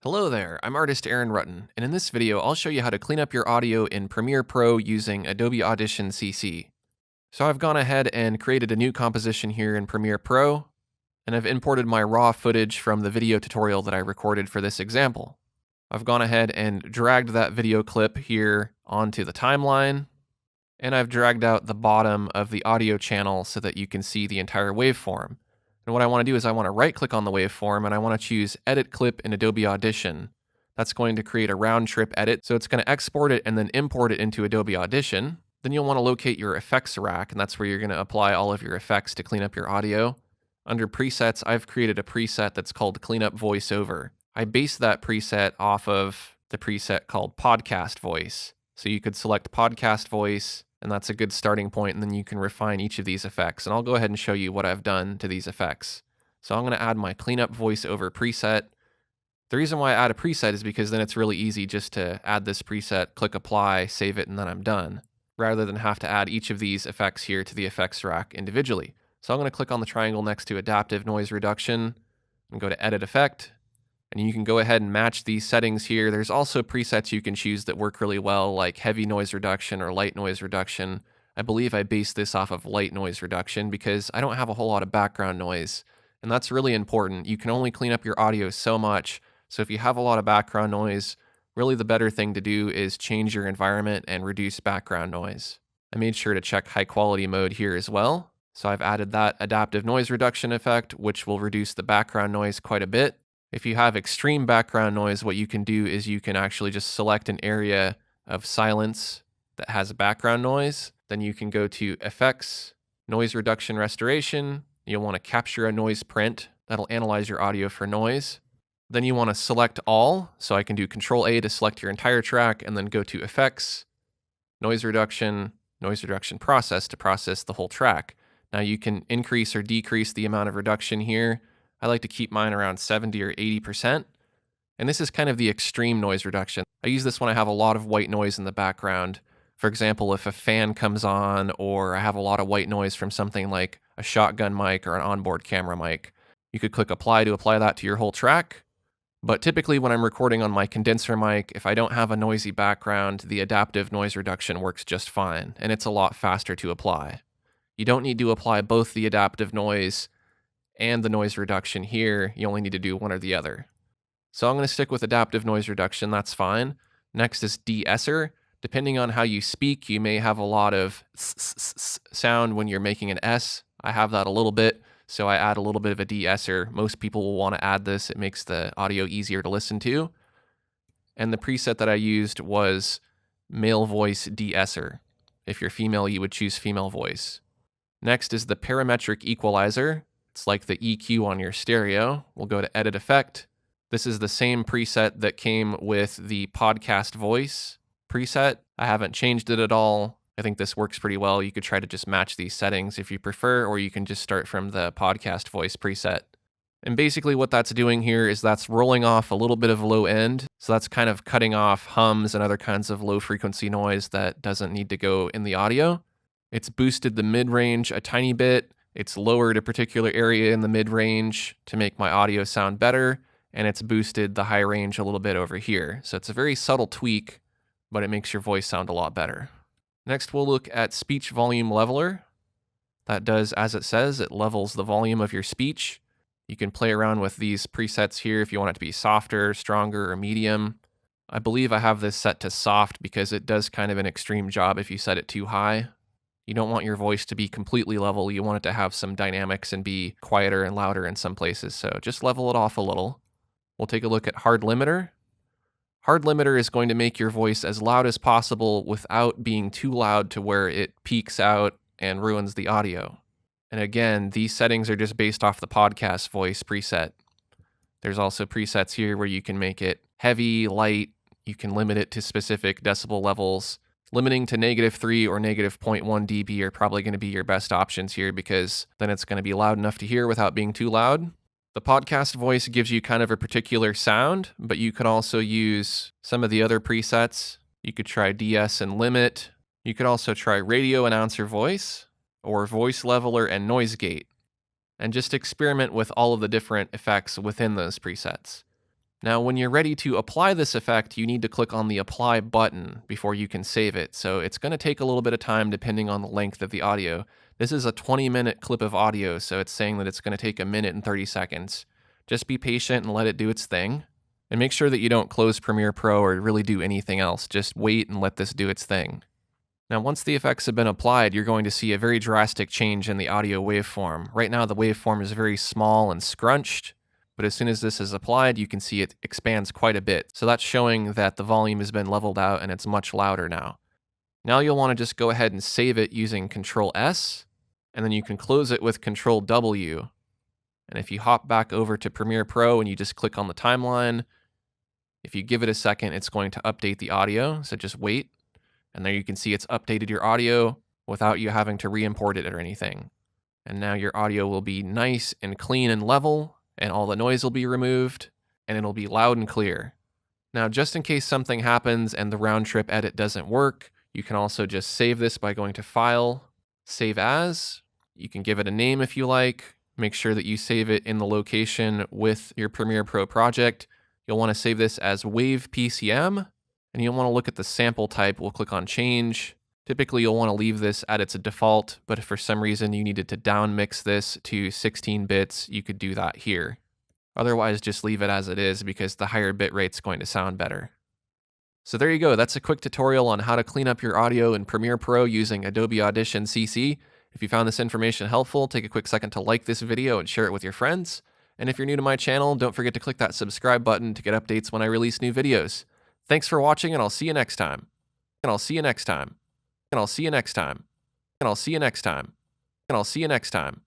Hello there, I'm artist Aaron Rutten, and in this video I'll show you how to clean up your audio in Premiere Pro using Adobe Audition CC. So I've gone ahead and created a new composition here in Premiere Pro, and I've imported my raw footage from the video tutorial that I recorded for this example. I've gone ahead and dragged that video clip here onto the timeline, and I've dragged out the bottom of the audio channel so that you can see the entire waveform. And what I want to do is I want to right-click on the waveform and I want to choose Edit Clip in Adobe Audition. That's going to create a round-trip edit, so it's going to export it and then import it into Adobe Audition. Then you'll want to locate your effects rack, and that's where you're going to apply all of your effects to clean up your audio. Under presets, I've created a preset that's called Up Voiceover. I based that preset off of the preset called Podcast Voice. So you could select Podcast Voice, and that's a good starting point, and then you can refine each of these effects. And I'll go ahead and show you what I've done to these effects. So I'm going to add my Up Voiceover preset. The reason why I add a preset is because then it's really easy just to add this preset, click apply, save it, and then I'm done, rather than have to add each of these effects here to the effects rack individually. So I'm going to click on the triangle next to Adaptive Noise Reduction and go to Edit Effect. And you can go ahead and match these settings here. There's also presets you can choose that work really well, like heavy noise reduction or light noise reduction. I believe I based this off of light noise reduction because I don't have a whole lot of background noise. And that's really important. You can only clean up your audio so much. So if you have a lot of background noise, really the better thing to do is change your environment and reduce background noise. I made sure to check high quality mode here as well. So I've added that adaptive noise reduction effect, which will reduce the background noise quite a bit. If you have extreme background noise, what you can do is you can actually just select an area of silence that has background noise. Then you can go to Effects, Noise Reduction Restoration. You'll want to capture a noise print. That'll analyze your audio for noise. Then you want to select all. So I can do Control A to select your entire track and then go to Effects, Noise Reduction Process to process the whole track. Now you can increase or decrease the amount of reduction here. I like to keep mine around 70 or 80%. And this is kind of the extreme noise reduction. I use this when I have a lot of white noise in the background. For example, if a fan comes on or I have a lot of white noise from something like a shotgun mic or an onboard camera mic. You could click apply to apply that to your whole track. But typically when I'm recording on my condenser mic, if I don't have a noisy background, the adaptive noise reduction works just fine, and it's a lot faster to apply. You don't need to apply both the adaptive noise and the noise reduction here. You only need to do one or the other. So I'm going to stick with adaptive noise reduction, that's fine. Next is De-Esser. Depending on how you speak, you may have a lot of sound when you're making an S. I have that a little bit, so I add a little bit of a De-Esser. Most people will want to add this. It makes the audio easier to listen to. And the preset that I used was male voice De-Esser. If you're female, you would choose female voice. Next is the Parametric Equalizer. It's like the EQ on your stereo. We'll go to Edit Effect. This is the same preset that came with the Podcast Voice preset. I haven't changed it at all. I think this works pretty well. You could try to just match these settings if you prefer, or you can just start from the Podcast Voice preset. And basically what that's doing here is that's rolling off a little bit of low end. So that's kind of cutting off hums and other kinds of low frequency noise that doesn't need to go in the audio. It's boosted the mid-range a tiny bit. It's lowered a particular area in the mid-range to make my audio sound better, and it's boosted the high range a little bit over here. So it's a very subtle tweak, but it makes your voice sound a lot better. Next, we'll look at Speech Volume Leveler. That does as it says, it levels the volume of your speech. You can play around with these presets here if you want it to be softer, stronger, or medium. I believe I have this set to soft because it does kind of an extreme job if you set it too high. You don't want your voice to be completely level. You want it to have some dynamics and be quieter and louder in some places. So just level it off a little. We'll take a look at Hard Limiter. Hard Limiter is going to make your voice as loud as possible without being too loud to where it peaks out and ruins the audio. And again, these settings are just based off the Podcast Voice preset. There's also presets here where you can make it heavy, light. You can limit it to specific decibel levels. Limiting to -3 or -0.1 dB are probably going to be your best options here because then it's going to be loud enough to hear without being too loud. The Podcast Voice gives you kind of a particular sound, but you can also use some of the other presets. You could try DS and Limit. You could also try Radio Announcer Voice or Voice Leveler and Noise Gate. And just experiment with all of the different effects within those presets. Now, when you're ready to apply this effect, you need to click on the Apply button before you can save it. So it's going to take a little bit of time depending on the length of the audio. This is a 20-minute clip of audio, so it's saying that it's going to take 1:30. Just be patient and let it do its thing. And make sure that you don't close Premiere Pro or really do anything else. Just wait and let this do its thing. Now, once the effects have been applied, you're going to see a very drastic change in the audio waveform. Right now, the waveform is very small and scrunched, but as soon as this is applied, you can see it expands quite a bit. So that's showing that the volume has been leveled out and it's much louder now. Now you'll want to just go ahead and save it using Control S, and then you can close it with Control W. And if you hop back over to Premiere Pro and you just click on the timeline, if you give it a second, it's going to update the audio, so just wait. And there you can see it's updated your audio without you having to re-import it or anything. And now your audio will be nice and clean and level, and all the noise will be removed, and it'll be loud and clear. Now, just in case something happens and the round trip edit doesn't work, you can also just save this by going to File, Save As. You can give it a name if you like. Make sure that you save it in the location with your Premiere Pro project. You'll want to save this as Wave PCM. And you'll want to look at the sample type. We'll click on Change. Typically, you'll want to leave this at its default, but if for some reason you needed to down mix this to 16 bits, you could do that here. Otherwise, just leave it as it is because the higher bit rate's going to sound better. So there you go. That's a quick tutorial on how to clean up your audio in Premiere Pro using Adobe Audition CC. If you found this information helpful, take a quick second to like this video and share it with your friends. And if you're new to my channel, don't forget to click that subscribe button to get updates when I release new videos. Thanks for watching, and I'll see you next time. And I'll see you next time. And I'll see you next time. And I'll see you next time. And I'll see you next time.